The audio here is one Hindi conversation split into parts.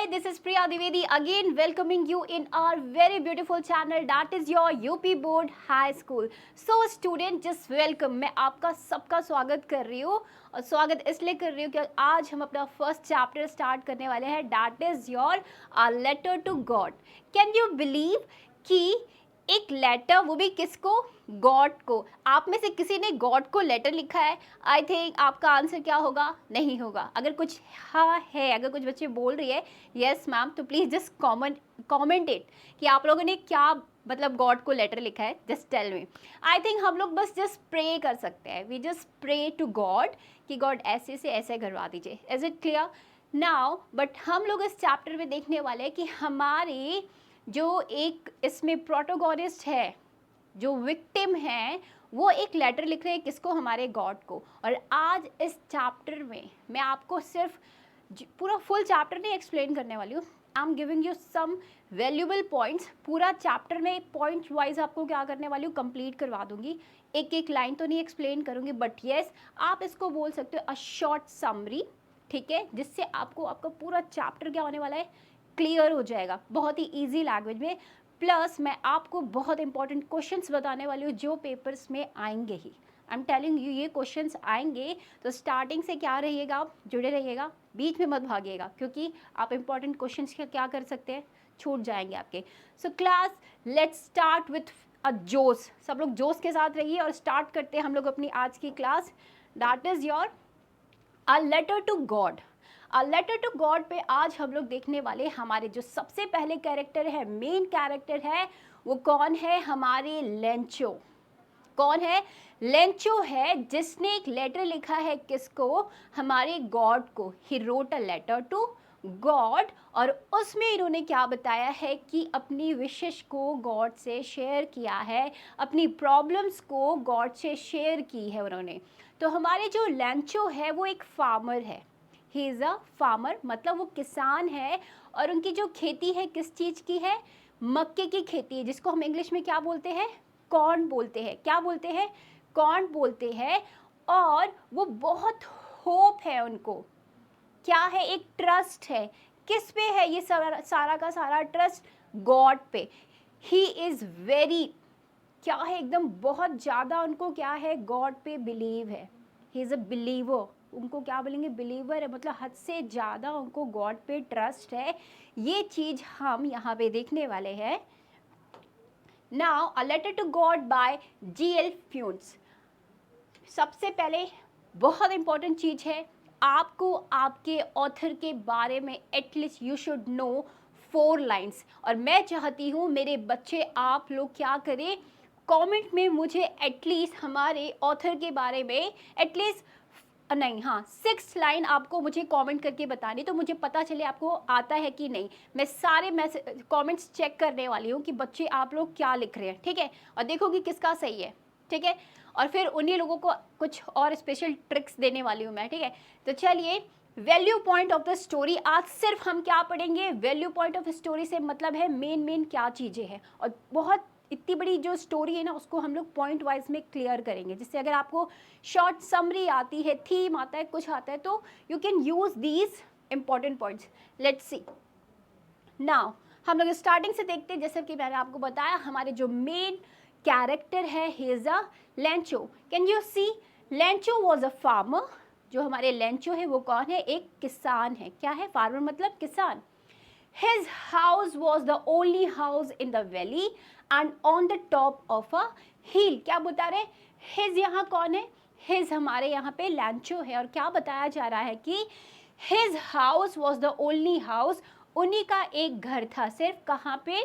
Hi, this is Priya Divedi again welcoming you in our very beautiful channel that is your UP Board High School. So student just welcome. मैं आपका सबका स्वागत कर रही हूँ और स्वागत इसलिए कर रही हूँ कि आज हम अपना फर्स्ट चैप्टर स्टार्ट करने वाले हैं that is your letter to God. Can you believe कि एक लेटर, वो भी किसको? गॉड को. आप में से किसी ने गॉड को लेटर लिखा है? आई थिंक आपका आंसर क्या होगा? नहीं होगा. अगर कुछ हाँ है, अगर कुछ बच्चे बोल रही है यस मैम, तो प्लीज़ जस्ट कॉमेंट इट कि आप लोगों ने क्या मतलब गॉड को लेटर लिखा है. Just tell me. I think हम लोग बस जस्ट प्रे कर सकते हैं. We just pray to God कि गॉड ऐसे से ऐसे करवा दीजिए. Is it clear now? But हम लोग इस चैप्टर में देखने वाले हैं कि हमारे जो एक इसमें प्रोटोगोनिस्ट है, जो विक्टिम है, वो एक लेटर लिख रहे हैं किसको? हमारे गॉड को. और आज इस चैप्टर में मैं आपको सिर्फ पूरा फुल चैप्टर नहीं एक्सप्लेन करने वाली हूँ. I am giving you some valuable points. पूरा चैप्टर में पॉइंट वाइज आपको क्या करने वाली हूँ? कंप्लीट करवा दूंगी. एक एक लाइन तो नहीं एक्सप्लेन करूँगी, बट येस आप इसको बोल सकते हो अ शॉर्ट समरी. ठीक है, जिससे आपको आपका पूरा चैप्टर क्या होने वाला है? क्लियर हो जाएगा बहुत ही ईजी लैंग्वेज में. प्लस मैं आपको बहुत इंपॉर्टेंट क्वेश्चंस बताने वाली हूँ जो पेपर्स में आएंगे ही. आई एम टेलिंग यू, ये क्वेश्चंस आएंगे तो स्टार्टिंग से क्या रहिएगा, आप जुड़े रहिएगा, बीच में मत भागिएगा, क्योंकि आप इंपॉर्टेंट क्वेश्चंस क्या कर सकते हैं? छूट जाएंगे आपके. So class let's start with a जोश. सब लोग जोश के साथ रहिए और स्टार्ट करते हैं हम लोग अपनी आज की class. That is your a letter to God. A letter to God पे आज हम लोग देखने वाले हमारे जो सबसे पहले कैरेक्टर है, मेन कैरेक्टर है, वो कौन है? हमारे लेंचो. कौन है? लेंचो है, जिसने एक लेटर लिखा है किसको? हमारे गॉड को. He wrote a letter to God. और उसमें इन्होंने क्या बताया है कि अपनी विशेष को गॉड से शेयर किया है, अपनी प्रॉब्लम्स को गॉड से शेयर की है उन्होंने. तो हमारे जो लेंचो है वो एक फार्मर है. ही इज़ अ फार्मर, मतलब वो किसान है. और उनकी जो खेती है किस चीज़ की है? मक्के की खेती है, जिसको हम इंग्लिश में क्या बोलते हैं? कॉर्न बोलते हैं. क्या बोलते हैं? कॉर्न बोलते हैं. और वो बहुत होप है उनको. क्या है? एक ट्रस्ट है. किस पे है ये सारा का सारा ट्रस्ट? गॉड पे. ही इज़ वेरी क्या है, एकदम बहुत ज़्यादा उनको क्या है? गॉड पे बिलीव है. He is a believer. उनको क्या बोलेंगे? बिलीवर है, मतलब हद से ज़्यादा उनको गॉड पे ट्रस्ट है. ये चीज़ हम यहाँ पे देखने वाले हैं. Now a letter to God by G L. Fuentes. सबसे पहले बहुत इंपॉर्टेंट चीज़ है, आपको आपके ऑथर के बारे में at least you should know 4 lines. और मैं चाहती हूँ मेरे बच्चे आप लोग क्या करें? कमेंट में मुझे एटलीस्ट हमारे ऑथर के बारे में एटलीस्ट नहीं, हाँ 6 लाइन आपको मुझे कमेंट करके बतानी, तो मुझे पता चले आपको आता है कि नहीं. मैं सारे कमेंट्स चेक करने वाली हूँ कि बच्चे आप लोग क्या लिख रहे हैं. ठीक है, और देखो कि किसका सही है. ठीक है, और फिर उन्हीं लोगों को कुछ और स्पेशल ट्रिक्स देने वाली हूँ मैं. ठीक है, तो चलिए value point of the story. आज सिर्फ हम क्या पढ़ेंगे? वैल्यू पॉइंट ऑफ स्टोरी से मतलब है मेन क्या चीज़ें हैं. और बहुत इतनी बड़ी जो स्टोरी है ना, उसको हम लोग पॉइंट वाइज में क्लियर करेंगे, जिससे अगर आपको शॉर्ट समरी आती है, थीम आता है, कुछ आता है, तो you can use these important points. Let's see. Now हम लोग स्टार्टिंग से देखते हैं. जैसे कि मैंने आपको बताया, हमारे जो मेन कैरेक्टर है he is a Lencho. Can you see? Lencho was a farmer. जो हमारे लेंचो है वो कौन है? एक किसान है. क्या है? फार्मर मतलब किसान. His house was the only house in the valley and on the top of a hill. क्या बता रहे? His यहाँ कौन है? His हमारे यहाँ पे लैंचो है. और क्या बताया जा रहा है कि his house was the only house. उन्हीं का एक घर था सिर्फ. कहाँ पे?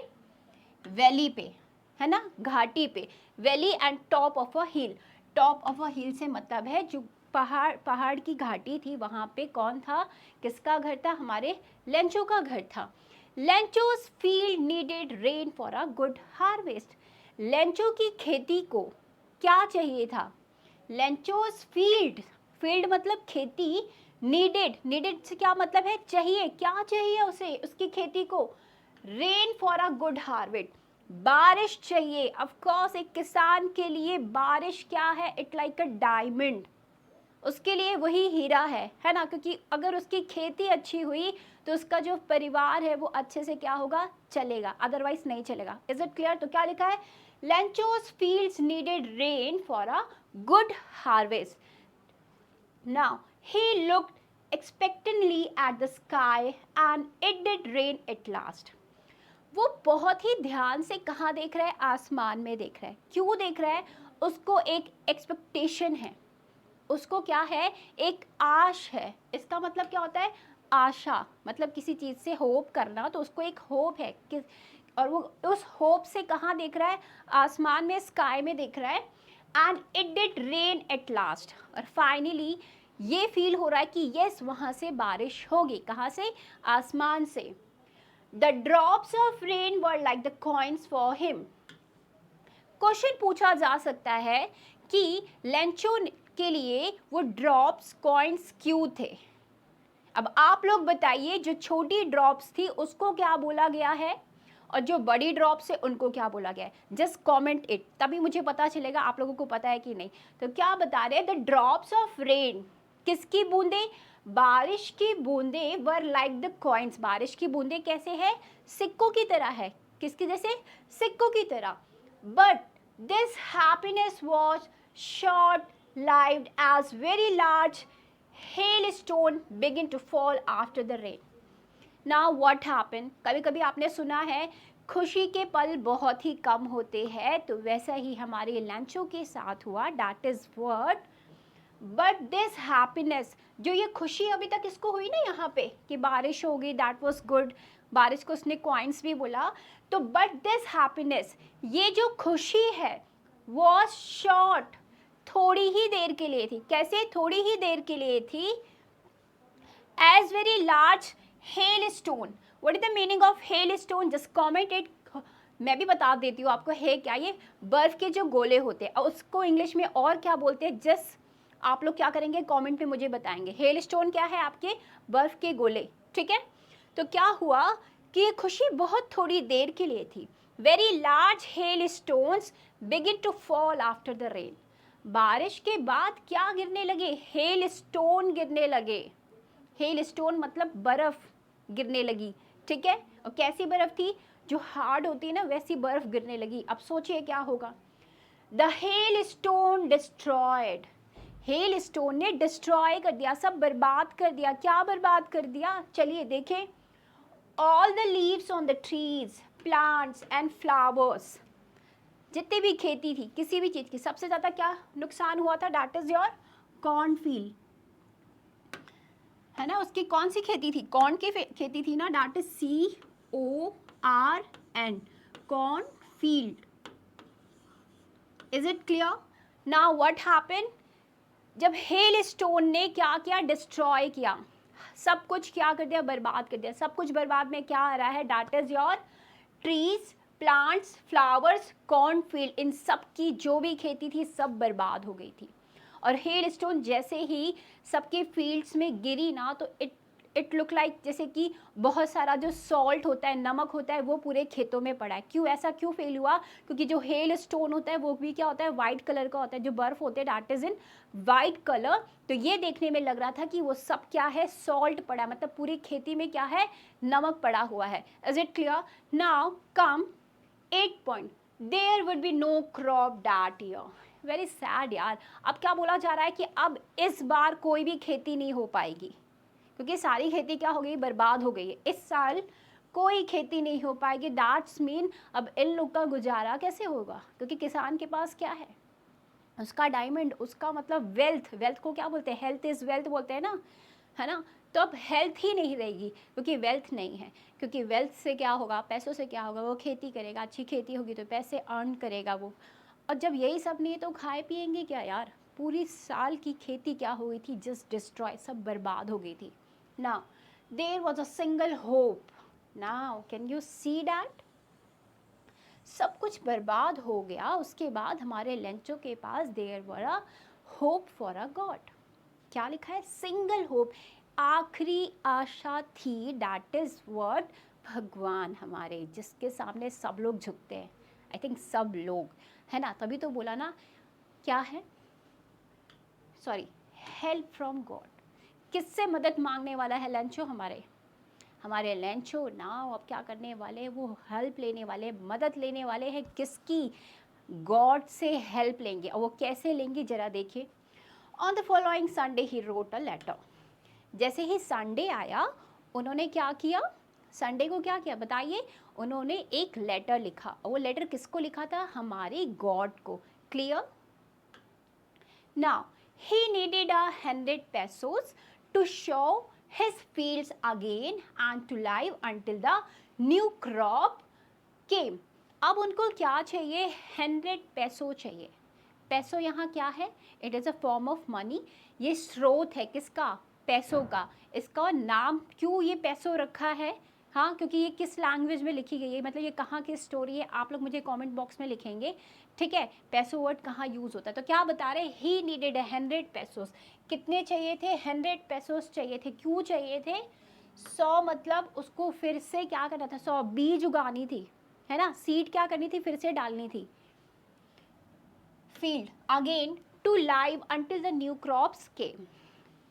वैली पे, है ना, घाटी पे. Valley and top of a hill. Top of a hill से मतलब है जो पहाड़ की घाटी थी, वहाँ पे कौन था? किसका घर था? हमारे लेंचो का घर था. Lencho's field needed rain for a good harvest. Lencho की खेती को क्या चाहिए था? लेंचोस फील्ड मतलब खेती. नीडेड से क्या मतलब है? चाहिए. क्या चाहिए उसे, उसकी खेती को? Rain for a good harvest. बारिश चाहिए. ऑफ कोर्स एक किसान के लिए बारिश क्या है? It like a diamond. उसके लिए वही हीरा है ना, क्योंकि अगर उसकी खेती अच्छी हुई तो उसका जो परिवार है वो अच्छे से क्या होगा, चलेगा, अदरवाइज नहीं चलेगा। Is it clear? तो क्या लिखा है, Lencho's fields needed rain for a good harvest. Now he looked expectantly at the sky and it did rain at last. वो बहुत ही ध्यान से कहाँ देख रहा है, आसमान में देख रहा है। क्यों देख रहा है, उसको एक एक्सपेक्टेशन है, उसको क्या है, एक आश है। इसका मतलब क्या होता है, आशा, मतलब किसी चीज़ से होप करना, तो उसको एक होप है कि, और वो उस होप से कहाँ देख रहा है, आसमान में, स्काई में देख रहा है। And it did rain at last, और फाइनली ये फील हो रहा है कि यस वहाँ से बारिश होगी। कहाँ से, आसमान से। The drops of rain were like the coins for him. Question पूछा जा सकता है कि लेंचो के लिए वो ड्रॉप्स, कॉइन्स क्यों थे। अब आप लोग बताइए, जो छोटी ड्रॉप्स थी उसको क्या बोला गया है, और जो बड़ी ड्रॉप्स है उनको क्या बोला गया है। जस्ट कमेंट इट, तभी मुझे पता चलेगा आप लोगों को पता है कि नहीं। तो क्या बता रहे हैं, द ड्रॉप्स ऑफ रेन, किसकी बूंदे, बारिश की बूंदे, वर लाइक द कॉइन्स, बारिश की बूंदे कैसे है, सिक्कों की तरह है। किसकी जैसे, सिक्कों की तरह। But this happiness was short lived as very large hailstone begin to fall after the rain. Now what happened? कभी कभी आपने सुना है खुशी के पल बहुत ही कम होते हैं, तो वैसा ही हमारे लेंचो के साथ हुआ। That is what. But this happiness, जो ये खुशी अभी तक इसको हुई ना यहाँ पे कि बारिश हो गई, that was good, बारिश को उसने कॉइन्स भी बोला, तो but this happiness, ये जो खुशी है was short, थोड़ी ही देर के लिए थी। कैसे, थोड़ी ही देर के लिए थी। As very large hail stone, what is the meaning of hail stone, just comment it. मैं भी बता देती हूँ आपको, है क्या, ये बर्फ के जो गोले होते हैं, उसको इंग्लिश में और क्या बोलते हैं, जस्ट आप लोग क्या करेंगे, कमेंट में मुझे बताएंगे। हेल स्टोन क्या है, आपके बर्फ के गोले, ठीक है। तो क्या हुआ कि खुशी बहुत थोड़ी देर के लिए थी। Very large hail stones begin to fall after the rain, बारिश के बाद क्या गिरने लगे, हेल स्टोन गिरने लगे। हेल स्टोन मतलब बर्फ गिरने लगी, ठीक है। और कैसी बर्फ थी, जो हार्ड होती है ना, वैसी बर्फ गिरने लगी। अब सोचिए क्या होगा। The hell stone destroyed, hello stone ने डिस्ट्रॉय कर दिया, सब बर्बाद कर दिया। क्या बर्बाद कर दिया, चलिए देखें। All the leaves on the trees, plants and flowers, जितनी भी खेती थी किसी भी चीज़ की, सबसे ज़्यादा क्या नुकसान हुआ था, डैट इज योर कॉर्नफील्ड, है ना। उसकी कौन सी खेती थी, कॉर्न की खेती थी ना, that is CORN, cornfield. Is it clear? Now what happened, जब हेल स्टोन ने क्या किया, डिस्ट्रॉय किया, सब कुछ क्या कर दिया, बर्बाद कर दिया। सब कुछ बर्बाद में क्या आ रहा है, that is your trees, plants, flowers, cornfield, इन सब की जो भी खेती थी सब बर्बाद हो गई थी। और हेल स्टोन जैसे ही सबके फील्ड्स में गिरी ना, तो इट लुक लाइक जैसे कि बहुत सारा जो सॉल्ट होता है, नमक होता है, वो पूरे खेतों में पड़ा है। क्यों, ऐसा क्यों फील हुआ, क्योंकि जो हेल स्टोन होता है वो भी क्या होता है, वाइट कलर का होता है। जो बर्फ होते हैं that is in white colour. तो ये देखने में लग रहा था कि वो सब क्या है, सॉल्ट पड़ा है, मतलब पूरी खेती में क्या है, नमक पड़ा हुआ है। Is it clear? Now come 8 point, there would be no crop that year. Very sad यार। अब क्या बोला जा रहा है कि अब इस बार कोई भी खेती नहीं हो पाएगी, क्योंकि सारी खेती क्या हो गई, बर्बाद हो गई है। इस साल कोई खेती नहीं हो पाएगी। दैट्स मीन अब इन लोग का गुजारा कैसे होगा, क्योंकि किसान के पास क्या है, उसका डायमंड, उसका मतलब वेल्थ, वेल्थ को क्या बोलते हैं, हेल्थ इज वेल्थ बोलते हैं ना, है ना। तो अब हेल्थ ही नहीं रहेगी, क्योंकि वेल्थ नहीं है। क्योंकि वेल्थ से क्या होगा, पैसों से क्या होगा, वो खेती करेगा, अच्छी खेती होगी तो पैसे अर्न करेगा वो। और जब यही सब नहीं है तो खाए पिएंगे क्या यार। पूरी साल की खेती क्या हो गई थी, जस्ट डिस्ट्रॉय, सब बर्बाद हो गई थी। Now there was a single hope, now can you see that, सब कुछ बर्बाद हो गया। उसके बाद हमारे लेंचो के पास there were a hope for a god. क्या लिखा है, सिंगल होप, आखिरी आशा थी। दैट इज व्हाट, भगवान हमारे, जिसके सामने सब लोग झुकते हैं। आई थिंक सब लोग, है ना, तभी तो बोला ना, क्या है, सॉरी, हेल्प फ्रॉम गॉड। किससे मदद मांगने वाला है लेंचो, हमारे हमारे लेंचो नाउ अब क्या करने वाले हैं, वो हेल्प लेने वाले, मदद लेने वाले हैं किसकी, गॉड से हेल्प लेंगे। और वो कैसे लेंगे जरा देखिए। On the following Sunday he wrote a letter. जैसे ही संडे आया उन्होंने क्या किया, संडे को क्या किया बताइए, उन्होंने एक लेटर लिखा। और वो लेटर किसको लिखा था, हमारे गॉड को। Clear. Now, he needed 100 pesos to show his fields again and to live until the new crop came. अब उनको क्या चाहिए, 100 पैसो चाहिए। पैसो यहाँ क्या है, it is a form of money. ये स्रोत है किसका, पैसों का। इसका नाम क्यों ये पैसो रखा है, हाँ, क्योंकि ये किस लैंग्वेज में लिखी गई है, मतलब ये कहाँ की स्टोरी है, आप लोग मुझे कमेंट बॉक्स में लिखेंगे, ठीक है। पैसो वर्ड कहाँ यूज़ होता है। तो क्या बता रहे, ही नीडेड 100 पैसोस। कितने चाहिए थे, 100 पैसोस चाहिए थे। क्यों चाहिए थे, 100 मतलब उसको फिर से क्या करना था, 100 बीज उगानी थी, है ना, सीड क्या करनी थी, फिर से डालनी थी। Field again to live until the new crops came.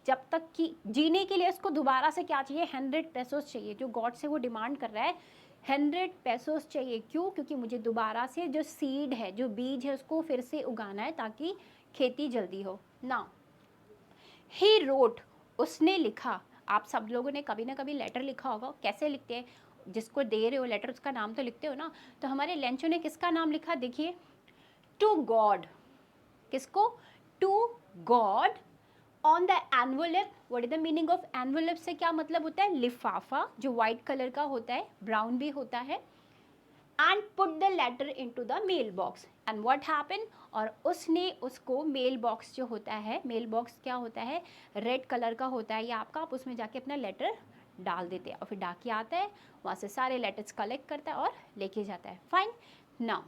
जब तक कि जीने के लिए उसको दोबारा से क्या चाहिए, 100 पैसोस चाहिए। जो गॉड से वो डिमांड कर रहा है, 100 पैसोस चाहिए। क्यों, क्योंकि मुझे दोबारा से जो सीड है, जो बीज है, उसको फिर से उगाना है ताकि खेती जल्दी हो ना। ही रोट, उसने लिखा। आप सब लोगों ने कभी ना कभी लेटर लिखा होगा। कैसे लिखते हैं, जिसको दे रहे हो लेटर उसका नाम तो लिखते हो ना। तो हमारे लेंचो ने किसका नाम लिखा, देखिए, टू गॉड। किसको, to God on the envelope. What is the meaning of envelope से क्या मतलब होता है, लिफाफा, जो व्हाइट कलर का होता है, ब्राउन भी होता है। And put the letter into the mail box. And what happen, और उसने उसको मेल बॉक्स, जो होता है मेल बॉक्स क्या होता है, रेड कलर का होता है ये आपका, आप उसमें जाके अपना लेटर डाल देते हैं और फिर डाकिया आता है, वहाँ से सारे लेटर्स कलेक्ट करता है और लेके जाता है। फाइन। नाउ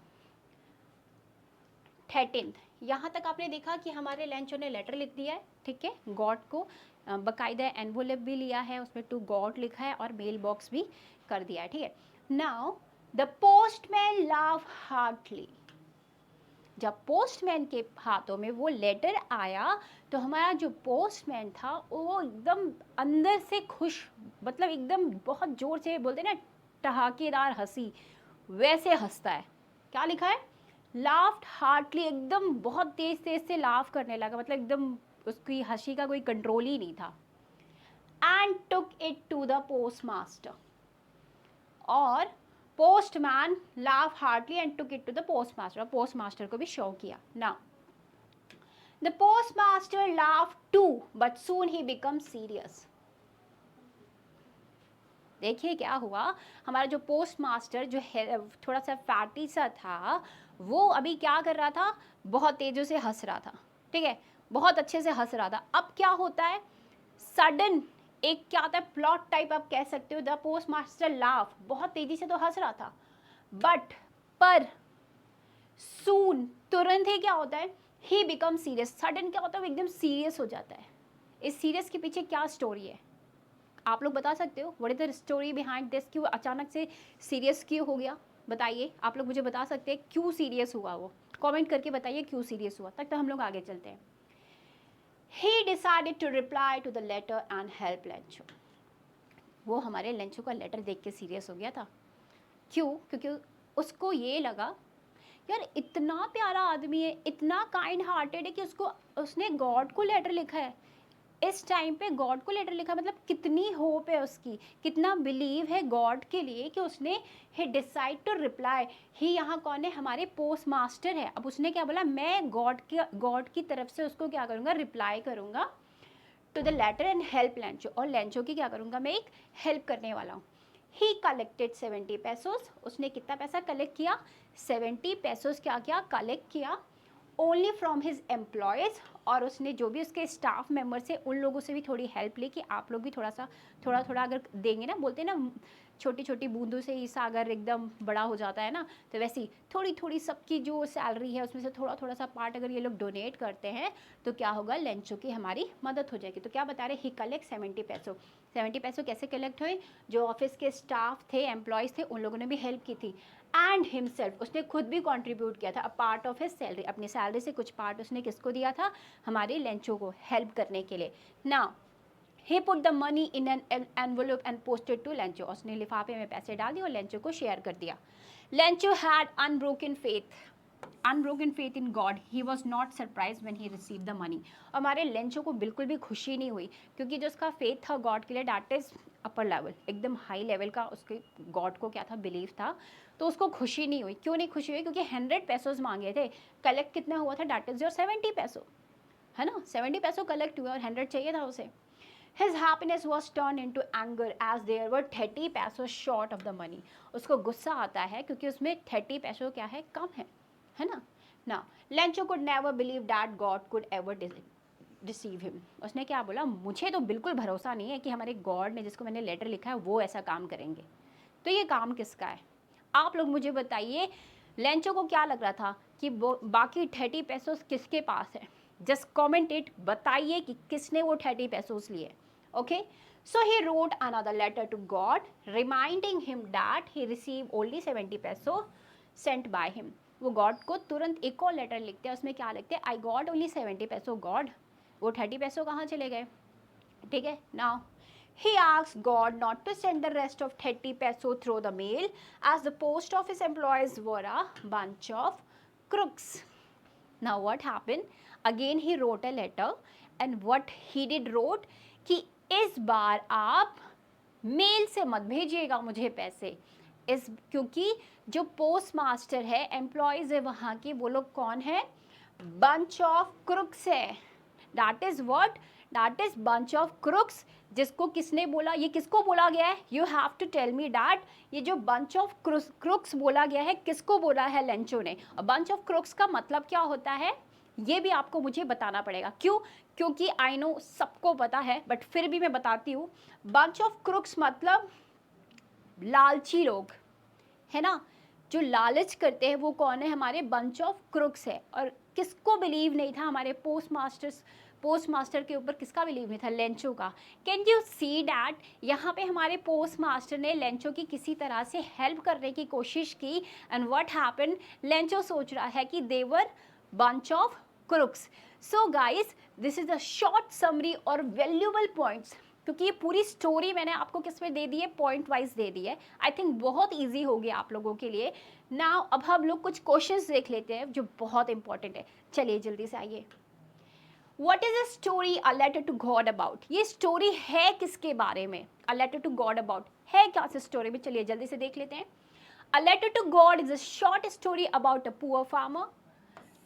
13th, यहाँ तक आपने देखा कि हमारे लेंचो ने लेटर लिख दिया है, ठीक है, गॉड को। बकायदा एनवोलप भी लिया है, उसमें टू गॉड लिखा है और मेल बॉक्स भी कर दिया है, ठीक है। नाउ द पोस्टमैन लाव हार्टली। जब पोस्टमैन के हाथों में वो लेटर आया तो हमारा जो पोस्टमैन था वो एकदम अंदर से खुश, मतलब एकदम बहुत ज़ोर से बोलते ना ठहाकेदार हंसी, वैसे हंसता है। क्या लिखा है, लाफ्ड हार्टली, एकदम बहुत तेज तेज से लाफ करने लगा, मतलब एकदम उसकी हंसी का कोई कंट्रोल ही नहीं था। And took it to the postmaster, और postman laugh heartily and took it to the postmaster, postmaster को भी शो किया। Now the postmaster laugh too but soon he become serious. देखिए क्या हुआ, हमारा जो पोस्ट मास्टर जो है थोड़ा सा फैटी सा था, वो अभी क्या कर रहा था, बहुत तेज़ी से हंस रहा था, ठीक है, बहुत अच्छे से हंस रहा था। अब क्या होता है, सडन एक क्या आता है, प्लॉट टाइप आप कह सकते हो। द पोस्ट मास्टर लाफ, बहुत तेज़ी से तो हंस रहा था, बट पर सून, तुरंत ही क्या होता है, ही बिकम सीरियस। सडन क्या होता है, वो एकदम सीरियस हो जाता है। इस सीरियस के पीछे क्या स्टोरी है, आप लोग बता सकते हो, what is the story behind this, क्यों अचानक से सीरियस क्यों हो गया, बताइए। आप लोग मुझे बता सकते हैं क्यों सीरियस हुआ, वो कमेंट करके बताइए क्यों सीरियस हुआ। तक तो हम लोग आगे चलते हैं। He decided to reply to the letter and help Lencho. वो हमारे लेंचो का लेटर देख के सीरियस हो गया था। क्यों, क्योंकि उसको ये लगा, यार इतना प्यारा आदमी है, इतना काइंड हार्टेड है कि उसने गॉड को लेटर लिखा है। इस टाइम पे गॉड को लेटर लिखा, मतलब कितनी होप है उसकी, कितना बिलीव है गॉड के लिए कि उसने ही डिसाइड टू रिप्लाई। ही यहाँ कौन है, हमारे पोस्ट मास्टर है। अब उसने क्या बोला, मैं गॉड की तरफ से उसको क्या करूँगा, रिप्लाई करूँगा to the letter and help Lencho, और लेंचो की क्या करूँगा, मैं एक हेल्प करने वाला हूँ। He collected 70 pesos. उसने कितना पैसा कलेक्ट किया, 70 पैसोस क्या किया, कलेक्ट किया। ओनली फ्रॉम हिज एम्प्लॉयज़, और उसने जो भी उसके स्टाफ मेम्बर्स है उन लोगों से भी थोड़ी हेल्प ली कि आप लोग भी थोड़ा थोड़ा अगर देंगे ना, बोलते हैं ना छोटी छोटी बूंदों से ही सागर एकदम बड़ा हो जाता है ना, तो वैसे ही थोड़ी थोड़ी सबकी जो सैलरी है उसमें से थोड़ा थोड़ा सा पार्ट अगर ये लोग डोनेट करते हैं तो क्या होगा, लेंचो की हमारी मदद हो जाएगी। तो क्या बता रहे, ही कलेक्ट 70 पैसों। 70 पैसों कैसे कलेक्ट हुए, जो ऑफिस के स्टाफ थे, एम्प्लॉयज़ थे, उन लोगों ने भी हेल्प की थी। एंड हिमसेल्फ, उसने खुद भी कंट्रीब्यूट किया था a part of his salary, अपनी सैलरी से कुछ पार्ट उसने किसको दिया था, हमारे लेंचो को हेल्प करने के लिए। Now He put the money in an envelope and posted to Lencho. उसने लिफाफे में पैसे डाल दिए और लेंचो को शेयर कर दिया. Lencho had unbroken faith in God. He was not surprised when he received the money. हमारे लेंचो को बिल्कुल भी खुशी नहीं हुई क्योंकि जो उसका फेथ था गॉड के लिए दैट इज अपर लेवल, एकदम हाई लेवल का उसके गॉड को क्या था, बिलीव था. तो उसको खुशी नहीं हुई. क्यों नहीं खुशी हुई? क्योंकि 100 पैसोज मांगे थे. कलेक्ट कितना हुआ था? दैट इज योर 70 पैसो, है ना. 70 पैसो कलेक्ट हुआ और 100 चाहिए था उसे. His happiness was turned into anger as there were 30 पैसों short of the money. उसको गुस्सा आता है क्योंकि उसमें 30 पैसों क्या है, कम है ना. Now, Lencho could never believe that God could ever deceive him. उसने क्या बोला, मुझे तो बिल्कुल भरोसा नहीं है कि हमारे गॉड ने जिसको मैंने लेटर लिखा है वो ऐसा काम करेंगे. तो ये काम किसका है? आप लोग मुझे बताइए. लेंचो को क्या लग रहा था कि बाकी 30 पैसों किसके पास है? जस्ट कॉमेंट इट, बताइए कि किसने वो 30 पैसों लिए. Okay, so he wrote another letter to God reminding him that he received only 70 peso sent by him. वो गॉड को तुरंत एक और लेटर लिखते हैं. उसमें क्या लिखते हैं? आई गॉट ओनली 70 पैसो गॉड. वो 30 पैसो कहाँ चले गए? ठीक है. Now he asked God not to send the rest of 30 peso through the mail as the post office employees were a bunch of crooks. Now what happened? Again he wrote a letter and what he did wrote कि इस बार आप मेल से मत भेजिएगा मुझे पैसे. क्योंकि जो पोस्ट मास्टर है, एम्प्लॉयज़ है वहाँ की, वो लोग कौन है? बंच ऑफ क्रुक्स है. That is what? That is bunch of crooks. जिसको किसने बोला? ये किसको बोला गया है? You have to tell me that. ये जो बंच ऑफ क्रुक्स बोला गया है किसको बोला है? लेंचो ने. बंच ऑफ क्रुक्स का मतलब क्या होता है ये भी आपको मुझे बताना पड़ेगा. क्यों? क्योंकि आई नो सबको पता है बट फिर भी मैं बताती हूँ. बंच ऑफ क्रुक्स मतलब लालची लोग, है ना. जो लालच करते हैं वो कौन है? हमारे बंच ऑफ क्रुक्स है. और किसको बिलीव नहीं था? हमारे पोस्ट मास्टर के ऊपर किसका बिलीव नहीं था? लेंचो का. Can you see that? यहाँ पे हमारे पोस्ट मास्टर ने लेंचो की किसी तरह से हेल्प करने की कोशिश की. And what happen? लेंचो सोच रहा है कि देवर bunch of crooks. So guys, this is a short summary or valuable points. क्योंकि ये पूरी स्टोरी मैंने आपको किस में दे दी है? पॉइंट वाइज दे दी है. आई थिंक बहुत ईजी हो गया आप लोगों के लिए. नाउ अब हम लोग कुछ क्वेश्चंस देख लेते हैं जो बहुत इंपॉर्टेंट है. चलिए जल्दी से आइए. What is a story a letter to God about? ये स्टोरी है किसके बारे में? A letter to God about है क्या से स्टोरी में? चलिए जल्दी से देख लेते हैं. A letter to God is a short story about a poor farmer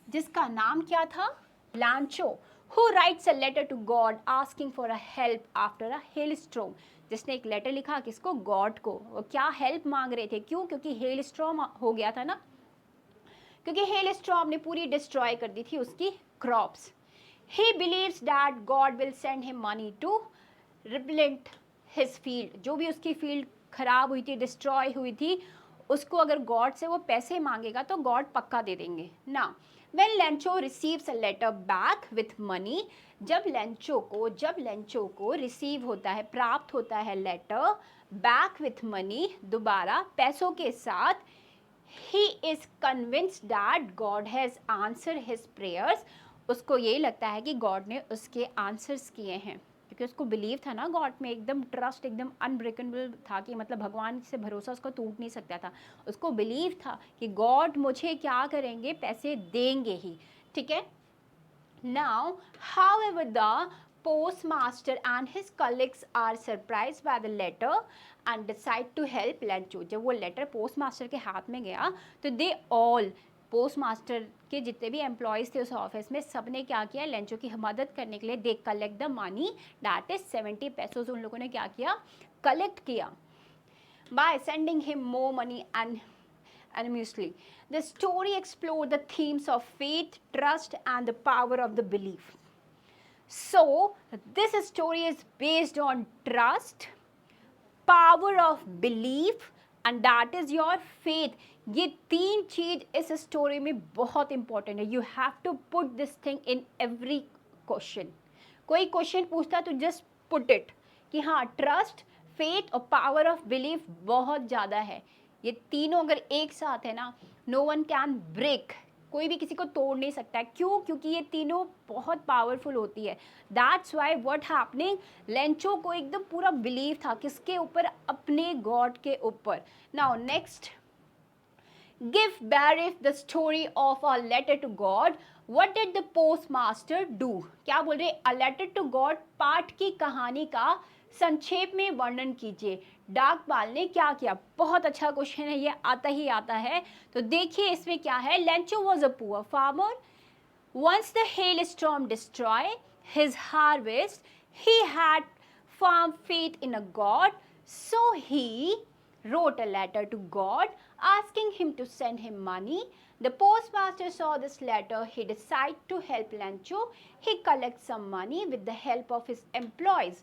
जिसका नाम क्या था? लैंचो. Who writes a letter to God asking for a help after a hailstorm? जिसने एक लेटर लिखा किसको? गॉड को. वो क्या हेल्प मांग रहे थे? क्यों? क्योंकि हेल स्ट्रॉम हो गया था ना. क्योंकि हेल स्ट्रॉम ने पूरी डिस्ट्रॉय कर दी थी उसकी crops. He believes that God will send him money to rebuild his field. जो भी उसकी फील्ड खराब हुई थी, डिस्ट्रॉय हुई थी, उसको अगर गॉड से वो पैसे मांगेगा तो गॉड पक्का दे देंगे ना. When Lencho receives a letter back with money, जब लेंचो को रिसीव होता है, प्राप्त होता है लेटर बैक विथ मनी, दोबारा पैसों के साथ, he is convinced that God has answered his prayers. उसको यही लगता है कि गॉड ने उसके आंसर्स किए हैं क्योंकि उसको बिलीव था ना गॉड में. एकदम ट्रस्ट, एकदम अनब्रेकेबल था कि मतलब भगवान से भरोसा उसको टूट नहीं सकता था. उसको बिलीव था कि गॉड मुझे क्या करेंगे? पैसे देंगे ही. ठीक है. Now however the postmaster and his colleagues are surprised by the letter and decide to help Lencho. जब वो लेटर पोस्ट मास्टर के हाथ में गया तो दे ऑल, पोस्ट मास्टर के जितने भी एम्प्लॉयज़ थे उस ऑफिस में, सब ने क्या किया? लेंचो की मदद करने के लिए they collect the money that is 70 पैसोज. उन लोगों ने क्या किया? कलेक्ट किया by sending him more money and anonymously. The story explored the themes of faith, trust and the power of the belief. So this story is based on trust, power of belief and that is your faith. ये तीन चीज इस स्टोरी में बहुत इंपॉर्टेंट है. You have to put this thing in every question. कोई क्वेश्चन पूछता तो जस्ट पुट इट कि हाँ, ट्रस्ट, फेथ और पावर ऑफ बिलीफ बहुत ज़्यादा है. ये तीनों अगर एक साथ है ना, नो वन कैन ब्रेक कोई भी किसी को तोड़ नहीं सकता है। क्यों? क्योंकि ये तीनों बहुत पावरफुल होती है। That's why what happening, Lencho को एकदम पूरा बिलीव था किसके ऊपर? अपने गॉड के ऊपर। Now next, give Barif the story of a letter to God. What did the postmaster do? क्या बोल रहे? A letter to God पाठ की कहानी का संक्षेप में वर्णन कीजिए। डाकपाल ने क्या किया? बहुत अच्छा क्वेश्चन है, ये आता ही आता है। तो देखिए इसमें क्या है। Lencho was a poor farmer. Once the hailstorm destroyed his harvest, he had firm faith in a God, so he wrote a letter to God asking him to send him money. The postmaster saw this letter. He decided to help Lancho. He collected some money with the help of his employees.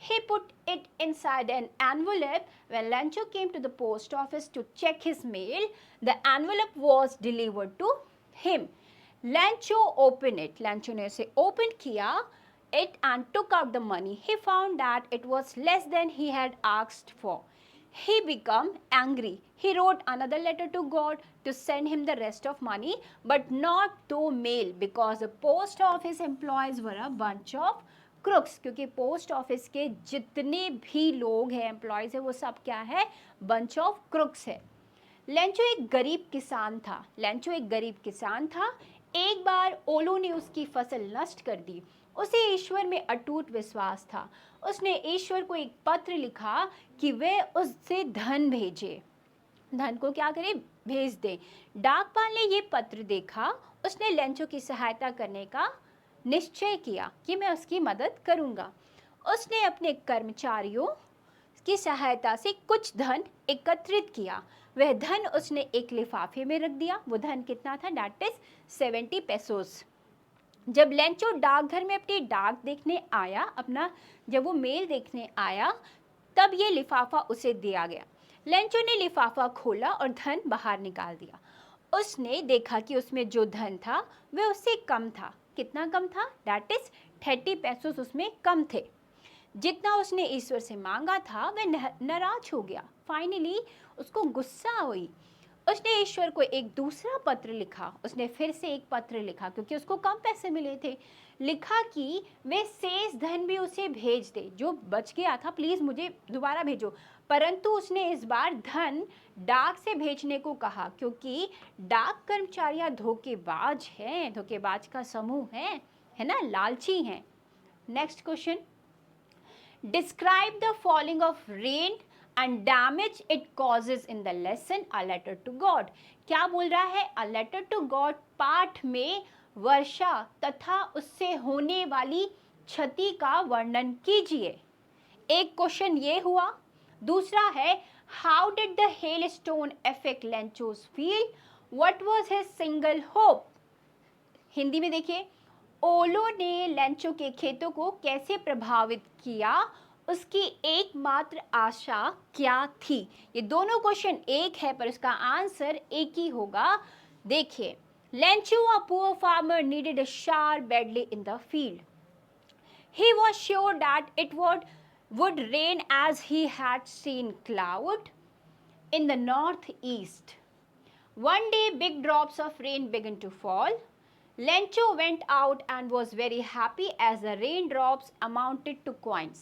He put it inside an envelope. When Lancho came to the post office to check his mail, the envelope was delivered to him. Lancho opened it. Lancho ने उसे open किया it and took out the money. He found that it was less than he had asked for. He became angry. He wrote another letter to God to send him the rest of money, but not through mail because the post office employees were a bunch of crooks. क्योंकि पोस्ट ऑफिस के जितने भी लोग हैं, एम्प्लॉयज़ हैं, वो सब क्या है? bunch of crooks है। लेंचो एक गरीब किसान था। लेंचो एक गरीब किसान था। एक बार ओलो ने उसकी फसल नष्ट कर दी। उसे ईश्वर में अटूट विश्वास था। उसने ईश्वर को एक पत्र लिखा कि वह उससे धन भेजे, धन को क्या करे? भेज दे। डाकपाल ने ये पत्र देखा। उसने लेंचो की सहायता करने का निश्चय किया कि मैं उसकी मदद करूंगा। उसने अपने कर्मचारियों की सहायता से कुछ धन एकत्रित किया। वह धन उसने एक लिफाफे में रख दिया। वो धन कितना था? That is 70 pesos. जब लेंचो डाकघर में अपनी डाक देखने आया, जब वो मेल देखने आया, तब ये लिफाफा उसे दिया गया। लेंचो ने लिफाफा खोला और धन बाहर निकाल दिया। उसने देखा कि उसमें जो धन था वह उससे कम था। कितना कम था? दैट इज 30 पेसोस उसमें कम थे। जितना उसने ईश्वर से मांगा था वह नाराज हो गया। फाइनली उसको गुस्सा हुई। उसने ईश्वर को एक दूसरा पत्र लिखा। उसने फिर से एक पत्र लिखा क्योंकि उसको कम पैसे मिले थे। लिखा कि वे शेष धन भी उसे भेज दे, जो बच गया था प्लीज़ मुझे दोबारा भेजो। परंतु उसने इस बार धन डाक से भेजने को कहा क्योंकि डाक कर्मचारियां धोखेबाज हैं, धोखेबाज का समूह है ना, लालची हैं। Next question, describe the falling of rain and damage it causes in the lesson a letter to God. क्या बोल रहा है? a letter to God पाठ में वर्षा तथा उससे होने वाली क्षति का वर्णन कीजिए। एक क्वेश्चन ये हुआ। दूसरा है how did the hailstone affect Lencho's field? What was his single hope? Hindi में देखिए, ओलो ने लेंचो के खेतों को कैसे प्रभावित किया? उसकी एकमात्र आशा क्या थी? ये दोनों क्वेश्चन एक है पर उसका आंसर एक ही होगा। देखिए, Lencho a poor farmer needed a shower badly in the field. He was sure that it would rain as he had seen cloud in the northeast. One day big drops of rain began to fall. Lencho went out and was very happy as the raindrops amounted to coins.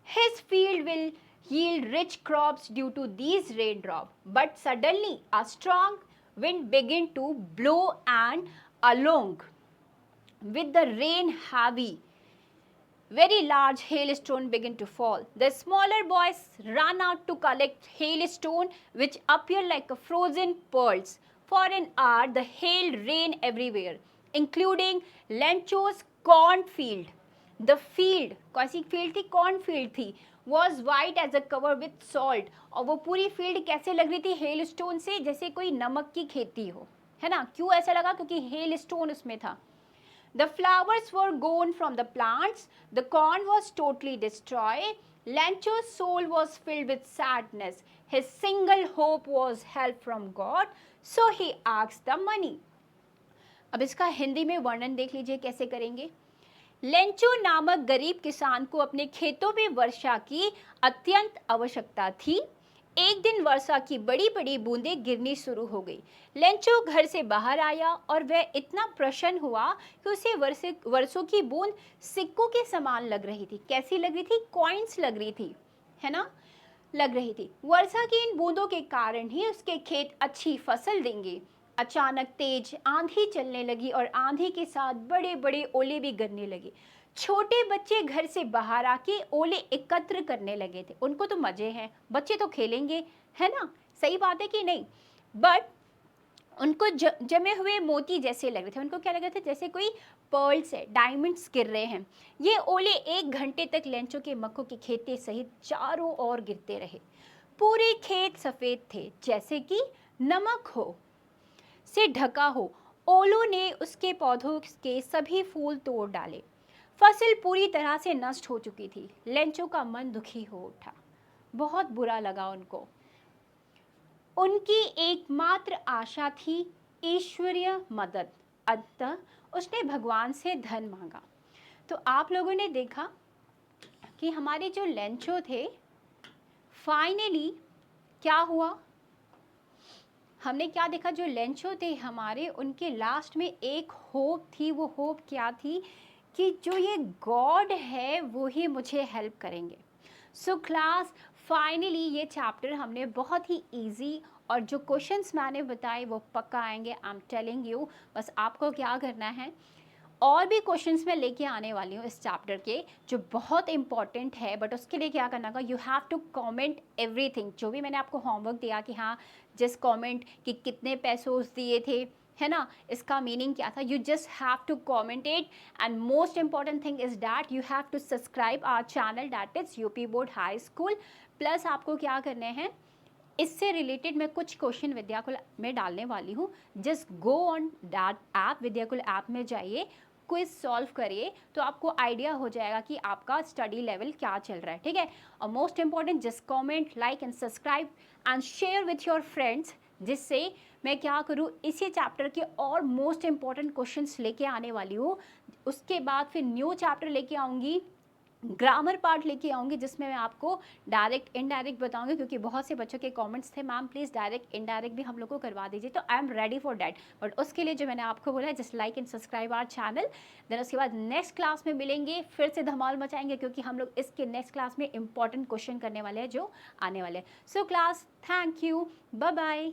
His field will yield rich crops due to these raindrops. But suddenly a strong wind began to blow and along with the rain heavy, very large hailstone began to fall. The smaller boys ran out to collect hailstone which appeared like frozen pearls. For an hour the hail rained everywhere, including Lencho's cornfield. The field, कौन सी फील्ड थी? कॉर्नफील्ड थी। was white as a cover with salt. और वो पूरी फील्ड कैसे लग रही थी? हेलस्टोन से, जैसे कोई नमक की खेती हो, है ना। क्यों ऐसा लगा? क्योंकि हेलस्टोन उसमें था। The flowers were gone from the plants. The corn was totally destroyed. Lencho's soul was filled with sadness. His single hope was help from God, so he asked the money. अब इसका हिंदी में वर्णन देख लीजिए कैसे करेंगे। लेंचो नामक गरीब किसान को अपने खेतों में वर्षा की अत्यंत आवश्यकता थी। एक दिन वर्षा की बड़ी बड़ी बूंदें गिरनी शुरू हो गई। लेंचो घर से बाहर आया और वह इतना प्रसन्न हुआ कि उसे वर्षों की बूंद सिक्कों के समान लग रही थी। कैसी लग रही थी? कॉइन्स लग रही थी, है ना? लग रही थी। वर्षा की इन बूंदों के कारण ही उसके खेत अच्छी फसल देंगे। अचानक तेज आंधी चलने लगी और आंधी के साथ बड़े बड़े ओले भी गिरने लगे। छोटे बच्चे घर से बाहर आके ओले एकत्र करने लगे थे। उनको तो मजे हैं, बच्चे तो खेलेंगे, है ना? सही बात है कि नहीं? बट उनको जमे हुए मोती जैसे लग रहे थे। उनको क्या लग रहा था? जैसे कोई पर्ल्स है, डायमंड्स गिर रहे हैं। ये ओले 1 घंटे तक लेंचो के मक्खों के खेते सहित चारों ओर गिरते रहे। पूरे खेत सफेद थे, जैसे कि नमक हो से ढका हो। ओलों ने उसके पौधों के सभी फूल तोड़ डाले। फसल पूरी तरह से नष्ट हो चुकी थी। लेंचो का मन दुखी हो उठा, बहुत बुरा लगा उनको। उनकी एकमात्र आशा थी ईश्वरीय मदद। अतः उसने भगवान से धन मांगा। तो आप लोगों ने देखा कि हमारे जो लेंचो थे, फाइनली क्या हुआ? हमने क्या देखा? जो लेंचो थे हमारे, उनके लास्ट में एक होप थी। वो होप क्या थी? कि जो ये गॉड है वो ही मुझे हेल्प करेंगे। सो क्लास, फाइनली ये चैप्टर हमने बहुत ही इजी, और जो क्वेश्चंस मैंने बताए वो पक्का आएंगे। I am telling you. बस आपको क्या करना है, और भी क्वेश्चंस मैं लेके आने वाली हूँ इस चैप्टर के, जो बहुत इंपॉर्टेंट है। बट उसके लिए क्या करना होगा? You have to comment everything. जो भी मैंने आपको होमवर्क दिया कि हाँ, जस्ट कमेंट कि कितने पैसों दिए थे, है ना, इसका मीनिंग क्या था। You just have to comment it. And most important thing is that you have to subscribe our channel, that is UP board high school. Plus आपको क्या करने हैं, इससे रिलेटेड मैं कुछ क्वेश्चन विद्याकुल में डालने वाली हूँ। Just go on that app, Vidyakul app में जाइए, क्विज सॉल्व करिए, तो आपको आइडिया हो जाएगा कि आपका स्टडी लेवल क्या चल रहा है। ठीक है? और most important, just comment, like and subscribe and share with your friends, जिससे मैं क्या करूँ, इसी चैप्टर के और मोस्ट इंपॉर्टेंट क्वेश्चंस लेके आने वाली हूँ। उसके बाद फिर न्यू चैप्टर लेके आऊँगी, ग्रामर पार्ट लेके आऊँगी, जिसमें मैं आपको डायरेक्ट इनडायरेक्ट बताऊंगी, क्योंकि बहुत से बच्चों के कमेंट्स थे, मैम प्लीज़ डायरेक्ट इनडायरेक्ट भी हम लोग को करवा दीजिए। तो I am ready for that. But उसके लिए जो मैंने आपको बोला है, just like and subscribe our channel. Then उसके बाद नेक्स्ट क्लास में मिलेंगे, फिर से धमाल मचाएंगे, क्योंकि हम लोग इसके नेक्स्ट क्लास में इंपॉर्टेंट क्वेश्चन करने वाले हैं जो आने वाले हैं। So class, thank you, bye bye.